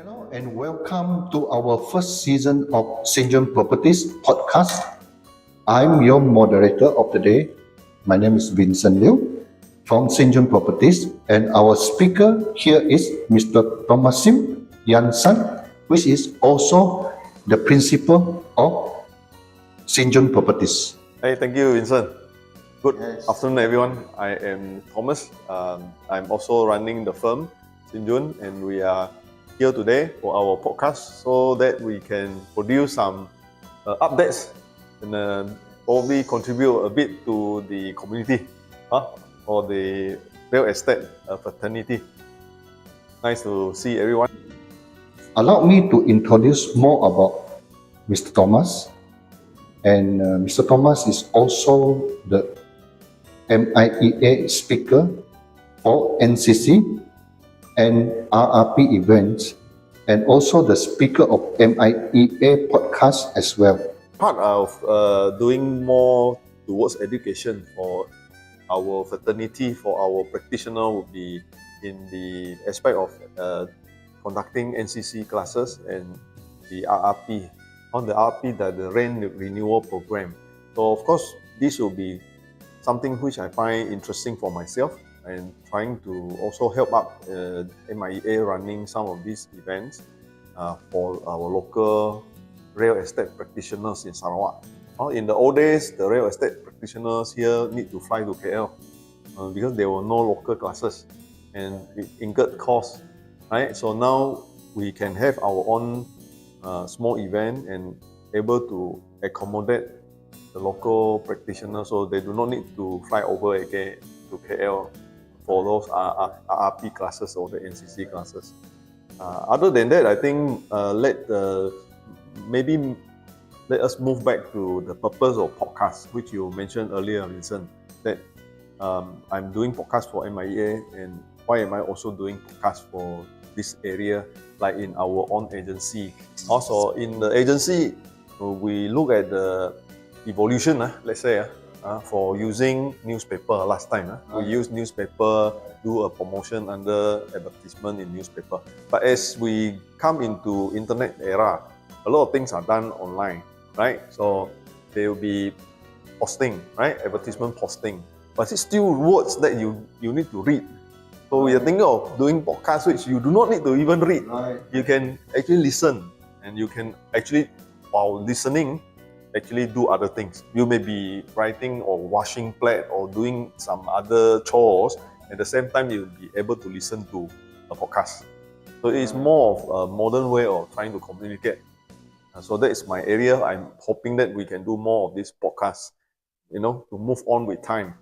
Hello and welcome to our first season of Sinjun Properties podcast. I'm your moderator of the day. My name is Vincent Liu from Sinjun Properties, and our speaker here is Mr. Thomas Sim Yansan, which is also the principal of Sinjun Properties. Hey, thank you, Vincent. Good Yes. afternoon, everyone. I am Thomas. I'm also running the firm, Sinjun, and we are here today for our podcast so that we can produce some updates and probably contribute a bit to the community for the real estate fraternity. Nice to see everyone. Allow me to introduce more about Mr. Thomas. And Mr. Thomas is also the MIEA speaker for NCC and RRP events, and also the speaker of MIEA podcast as well. Part of doing more towards education for our fraternity, for our practitioner, would be in the aspect of conducting NCC classes and the RRP. On the RRP, the rent renewal program. So of course, this will be something which I find interesting for myself, and trying to also help out MIEA running some of these events for our local real estate practitioners in Sarawak. In the old days, the real estate practitioners here need to fly to KL because there were no local classes and it incurred costs, right? So now we can have our own small event and able to accommodate the local practitioners, so they do not need to fly over again to KL for those RRP classes or the NCC classes. Other than that, I think maybe let us move back to the purpose of podcast, which you mentioned earlier, Vincent, that I'm doing podcast for MIEA, and why am I also doing podcast for this area, like in our own agency. Also in the agency, we look at the evolution, let's say, for using newspaper last time. We used newspaper, do a promotion under advertisement in newspaper. But as we come into internet era, a lot of things are done online, right? So there will be posting, right? Advertisement posting. But it's still words that you need to read. So we are thinking of doing podcasts which you do not need to even read. Right. You can actually listen, and you can actually, while listening, actually do other things. You may be writing or washing plate or doing some other chores. At the same time, you'll be able to listen to a podcast. So it's more of a modern way of trying to communicate. So that is my area. I'm hoping that we can do more of these podcasts, to move on with time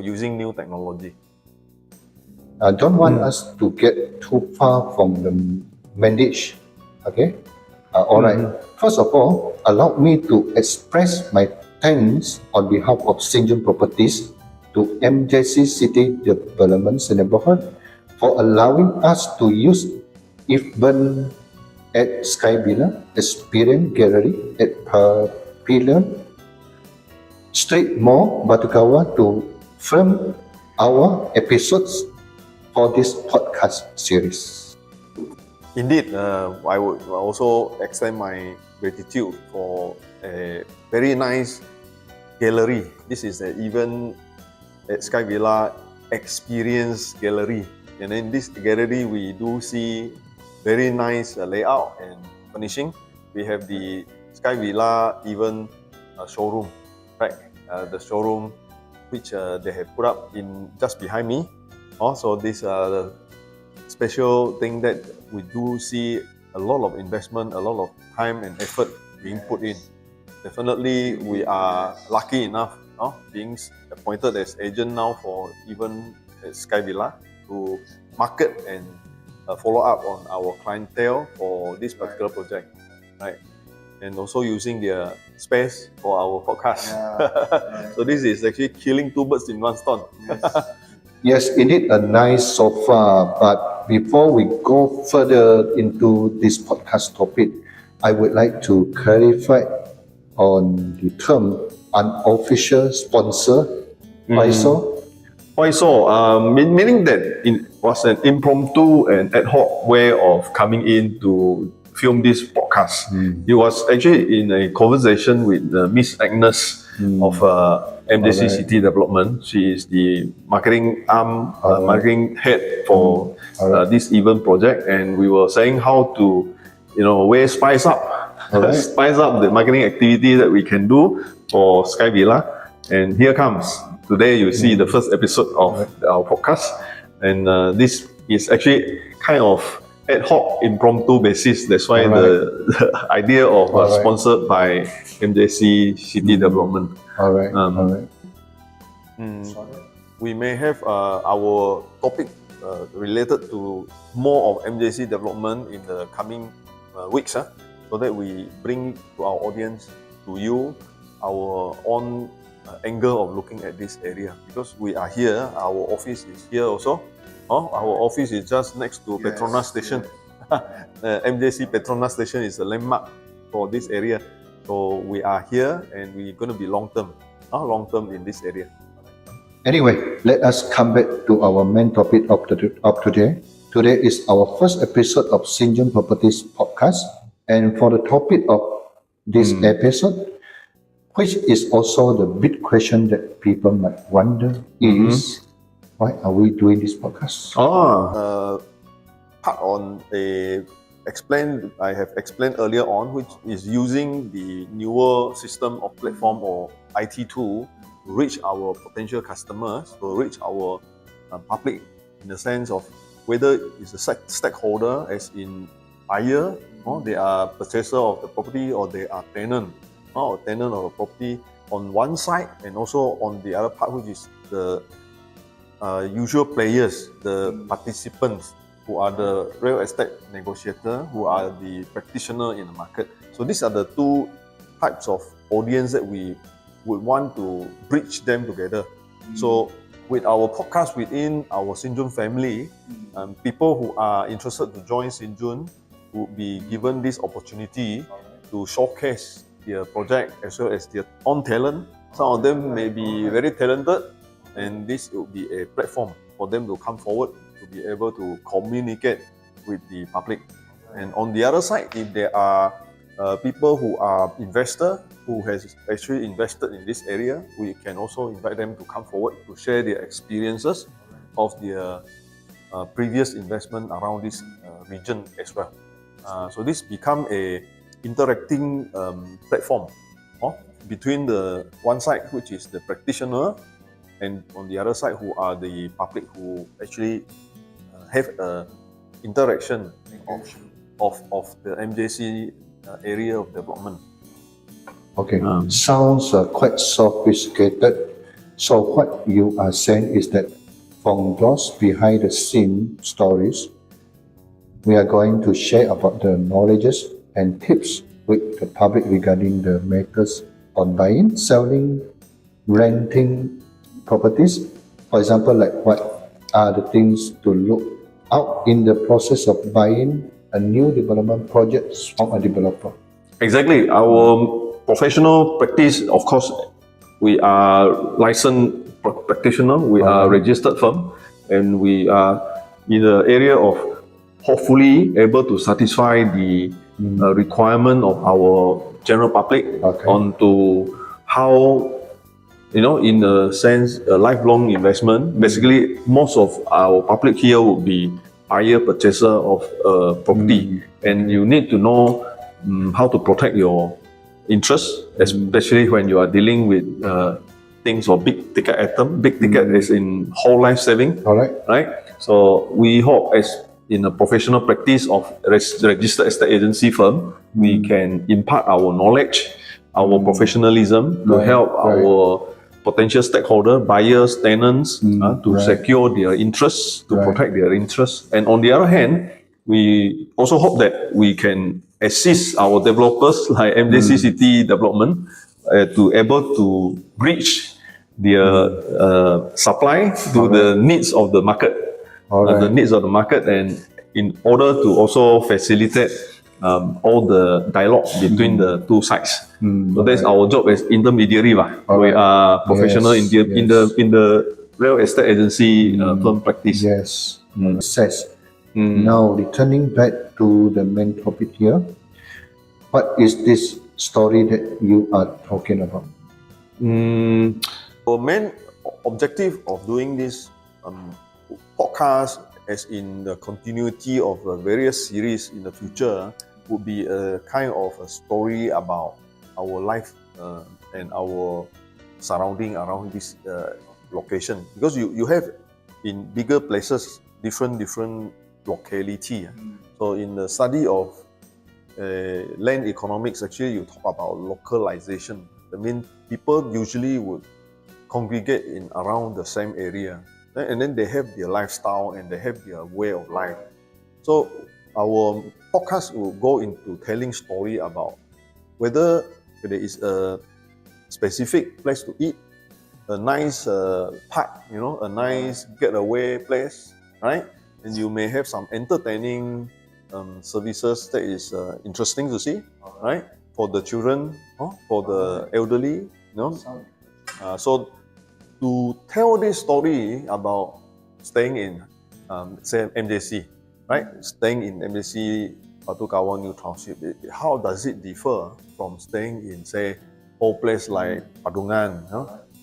using new technology. I don't want us to get too far from the mandate. Okay? All right. First of all, allow me to express my thanks on behalf of Sinjun Properties to MJC City Developments and Neighborhood for allowing us to use event at Sky Villa Experience Gallery at Pavilion Street Mall, Batukawa, to film our episodes for this podcast series. Indeed, I would also extend my gratitude for a very nice gallery. This is the event at Sky Villa Experience Gallery. And in this gallery, we do see very nice layout and furnishing. We have the Sky Villa even showroom, right? The showroom which they have put up in just behind me. Also, this special thing that we do see a lot of investment, a lot of time and effort being put in. Definitely, we are lucky enough being appointed as agent now for even Sky Villa to market and follow up on our clientele for this particular project, right? And also using their space for our podcast. So this is actually killing two birds in one stone. Yes, indeed, a nice sofa. But before we go further into this podcast topic, I would like to clarify on the term unofficial sponsor. Why so? Why so? Meaning that it was an impromptu and ad hoc way of coming in to film this podcast. It was actually in a conversation with Miss Agnes of MJC City Development. She is the marketing arm, marketing head for this event project, and we were saying how to, spice up the marketing activity that we can do for Sky Villa. And here comes. Today you see the first episode of our podcast, and this is actually kind of ad hoc, impromptu basis. That's why the idea of sponsored by MJC City Development. We may have our topic related to more of MJC development in the coming weeks, so that we bring to our audience, to you, our own angle of looking at this area, because we are here. Our office is here also. Our office is just next to Petronas Station. MJC Petronas Station is a landmark for this area. So we are here, and we're going to be long term in this area. Anyway, let us come back to our main topic of today. Today is our first episode of Sinjun Properties podcast, and for the topic of this episode, which is also the big question that people might wonder, is why are we doing this podcast? Part on I have explained earlier on, which is using the newer system of platform or IT tool to reach our potential customers, to reach our public, in the sense of whether it's a stakeholder, as in buyer, or they are purchaser of the property, or they are tenant of the property on one side, and also on the other part, which is the usual players, the participants, who are the real estate negotiator, who are the practitioner in the market. So these are the two types of audience that we would want to bridge them together. So with our podcast within our Sinjun family, people who are interested to join Sinjun will be given this opportunity to showcase their project as well as their own talent. Some of them may be very talented, and this will be a platform for them to come forward to be able to communicate with the public. And on the other side, if there are people who are investor who has actually invested in this area, we can also invite them to come forward to share their experiences of their previous investment around this region as well. So this become a interacting platform between the one side, which is the practitioner, and on the other side, who are the public, who actually have a interaction of the MJC area of development. Okay, sounds quite sophisticated. So what you are saying is that from those behind the scene stories, we are going to share about the knowledges and tips with the public regarding the matters on buying, selling, renting properties. For example, like what are the things to look out in the process of buying a new development project from a developer. Exactly. Our professional practice, of course, we are licensed practitioner, we are registered firm, and we are in the area of hopefully able to satisfy the requirement of our general public onto how, in a sense, a lifelong investment. Basically, most of our public here will be buyer purchaser of a property, and you need to know how to protect your interest, especially when you are dealing with things or big ticket item. Big ticket is in whole life saving. Right? So we hope, as in a professional practice of registered estate agency firm, we can impart our knowledge, our professionalism to help our potential stakeholder, buyers, tenants, to secure their interests, to protect their interests. And on the other hand, we also hope that we can assist our developers like MJC City Development to able to bridge their supply to the needs of the market. The needs of the market, and in order to also facilitate all the dialogue between the two sides. So that's our job as intermediary. We are professional in the real estate agency firm practice. Yes. Mm. Says. Mm. Now, returning back to the main topic here, what is this story that you are talking about? Our main objective of doing this podcast, as in the continuity of various series in the future, would be a kind of a story about our life and our surrounding around this location. Because you have in bigger places different locality. So in the study of land economics, actually you talk about localization. I mean, people usually would congregate in around the same area, and then they have their lifestyle and they have their way of life. So our podcast will go into telling story about whether there is a specific place to eat, a nice park, a nice getaway place, right? And you may have some entertaining services that is interesting to see, right? For the children, for the elderly, so to tell this story about staying in, say, MJC, right? Staying in MJC Batu Kawan New Township, how does it differ from staying in, say, old place like Padungan,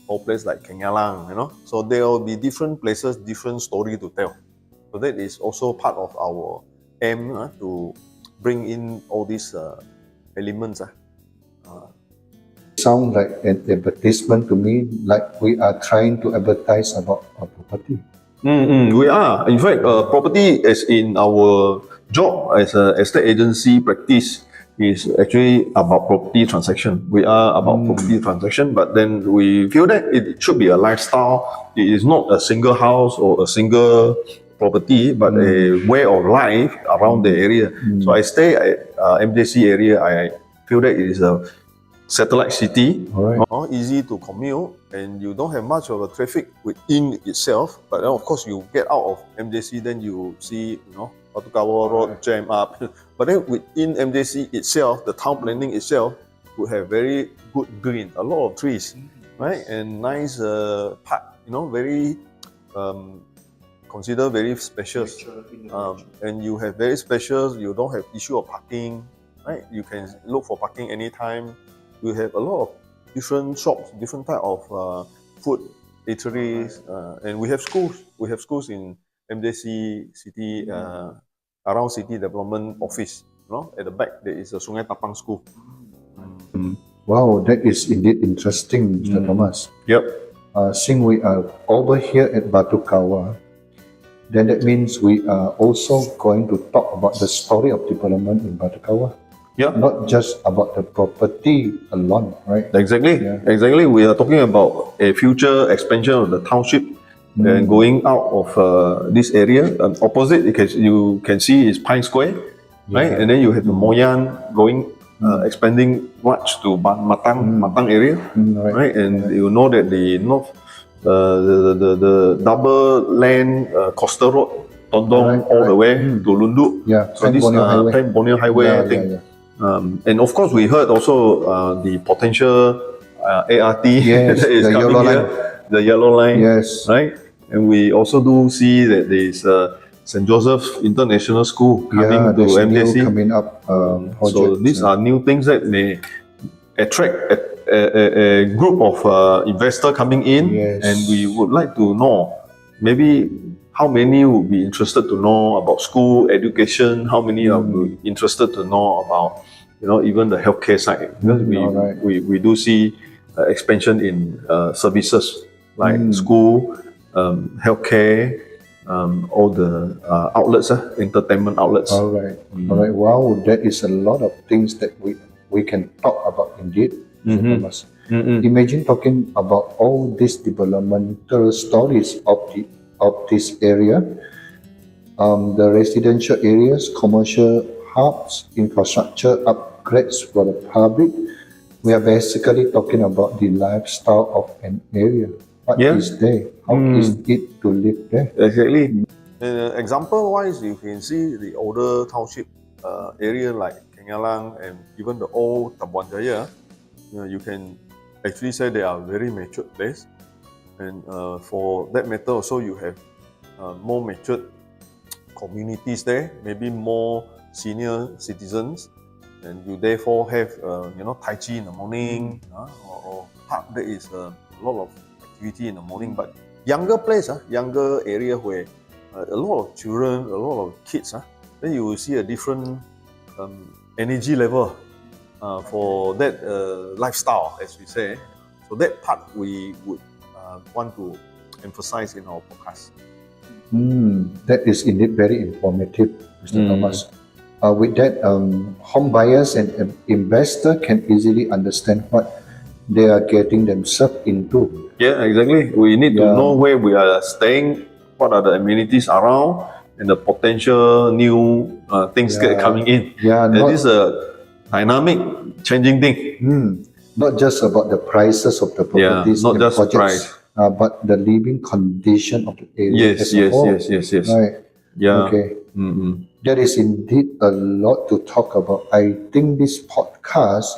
old place like Kenyalang, So there will be different places, different story to tell. So that is also part of our aim to bring in all these elements. Sound like an advertisement to me, like we are trying to advertise about a property. We are. In fact, property as in our job as an estate agency practice is actually about property transaction. We are about property transaction, but then we feel that it should be a lifestyle. It is not a single house or a single property, but a way of life around the area. So I stay at MJC area. I feel that it is a satellite city, easy to commute, and you don't have much of a traffic within itself. But then, of course, you get out of MJC, then you see, Batu Kawan Road jam up. But then within MJC itself, the town planning itself would have very good green, a lot of trees, right, and nice park. Very consider very spacious, and you have very spacious. You don't have issue of parking, right? You can look for parking anytime. We have a lot of different shops, different type of food eateries, and we have schools. We have schools in MJC City, around City Development Office. At the back there is a Sungai Tapang School. Wow, that is indeed interesting, Mr. Thomas. Yep. Since we are over here at Batu Kawan, then that means we are also going to talk about the story of development in Batu Kawan. Yeah. Not just about the property alone, right? Exactly. Yeah. Exactly. We are talking about a future expansion of the township and going out of this area. Opposite, you can see is Pine Square, right? And then you have the Moyan going, expanding much to Matang area, right? And you know that the north, the double lane coastal road, Tondong all the way to Lunduk. Yeah. So this Pan Borneo Highway, I think. And of course, we heard also the potential ART yes, that is the coming yellow here, line. the yellow line, yes, right? And we also do see that there is St. Joseph International School coming to MJC. Coming up. So these are new things that may attract a group of investors coming in, and we would like to know maybe how many would be interested to know about school education, how many are interested to know about even the healthcare side, because we do see expansion in services like school, healthcare, all the outlets, entertainment outlets. All right. Wow, that is a lot of things that we can talk about indeed. Thomas. Imagine talking about all these developmental stories of this area, the residential areas, commercial hubs, infrastructure upgrades for the public. We are basically talking about the lifestyle of an area. What is there? How is it to live there? Exactly. Example-wise, you can see the older township area like Kenyalang and even the old Tambuan Jaya. You can actually say they are very mature place. And for that matter, also you have more matured communities there, maybe more senior citizens, and you therefore have Tai Chi in the morning, or park there is a lot of activity in the morning. But younger place, younger area where a lot of children, a lot of kids, then you will see a different energy level for that lifestyle, as we say. So that part we would want to emphasize in our podcast. That is indeed very informative, Mr. Thomas. With that, home buyers and investor can easily understand what they are getting themselves into. Yeah, exactly. We need to know where we are staying, what are the amenities around, and the potential new things coming in. This is a dynamic, changing thing. Not just about the prices of the properties not and just projects, price. But the living condition of the area as a whole. Yes. Right. Yeah. Okay. There is indeed a lot to talk about. I think this podcast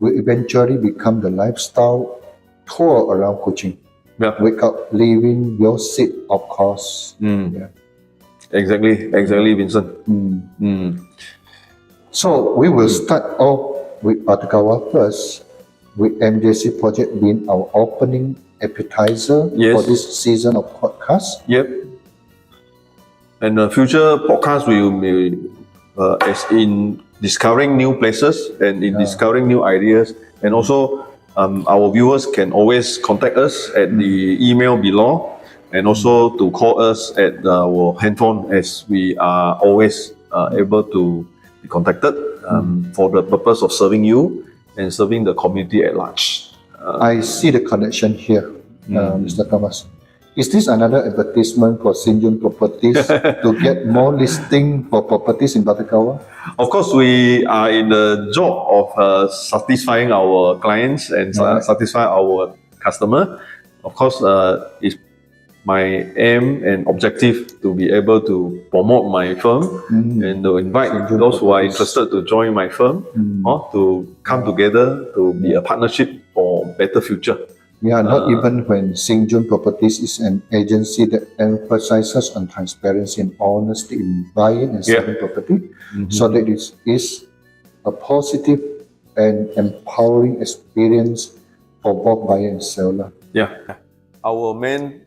will eventually become the lifestyle tour around Kuching. Yeah. Wake up, leaving your seat, of course. Exactly, Vincent. So we will start off with Patakawa first, with MJC project being our opening appetizer for this season of podcast. Yep. And the future podcast will be as in discovering new places and in discovering new ideas. And also our viewers can always contact us at the email below, and also to call us at our handphone, as we are always able to be contacted for the purpose of serving you and serving the community at large. I see the connection here, Mr. Thomas. Is this another advertisement for Sinjun Properties to get more listing for properties in Patakawa? Of course, we are in the job of satisfying our clients and satisfy our customer. Of course, it's my aim and objective to be able to promote my firm and to invite those who are interested to join my firm or to come together to be a partnership for better future. Not even when Sinjun Properties is an agency that emphasizes on transparency and honesty in buying and selling property, so that it is a positive and empowering experience for both buyer and seller. Our main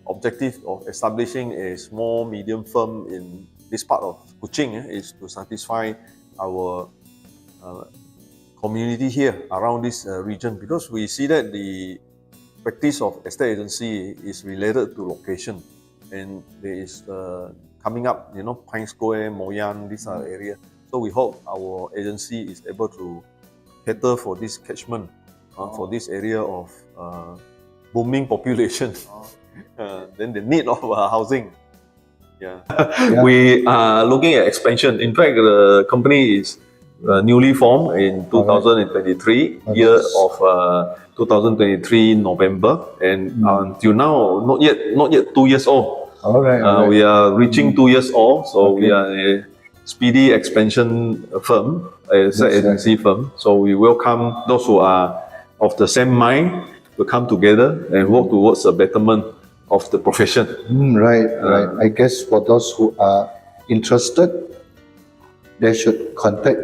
objective of establishing a small medium firm in this part of Kuching is to satisfy our community here around this region, because we see that the practice of estate agency is related to location, and there is coming up, Pine Square, Moyan, these are areas. So we hope our agency is able to cater for this catchment, for this area of booming population, then the need of housing. We are looking at expansion. In fact, the company is newly formed in 2023, year of 2023 November, and until now not yet 2 years old. We are reaching 2 years old, so we are a speedy expansion firm, as an agency firm. So we welcome those who are of the same mind to come together and work towards a betterment of the profession. Right. I guess for those who are interested, they should contact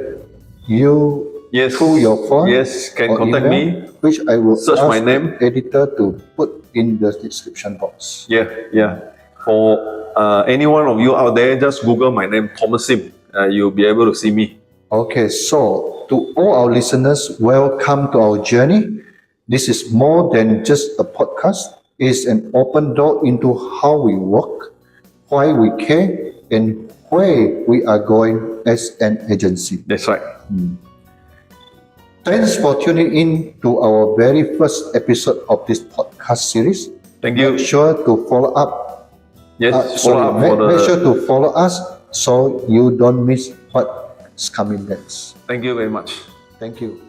you through your phone. Can contact email, me. Which I will search ask my name, the editor to put in the description box. For any one of you out there, just Google my name, Thomas Sim. You'll be able to see me. Okay, so to all our listeners, welcome to our journey. This is more than just a podcast. It's an open door into how we work, why we care, and where we are going as an agency. That's right. Thanks for tuning in to our very first episode of this podcast series. Thank you. Make sure to follow up. Make sure to follow us so you don't miss what's coming next. Thank you very much. Thank you.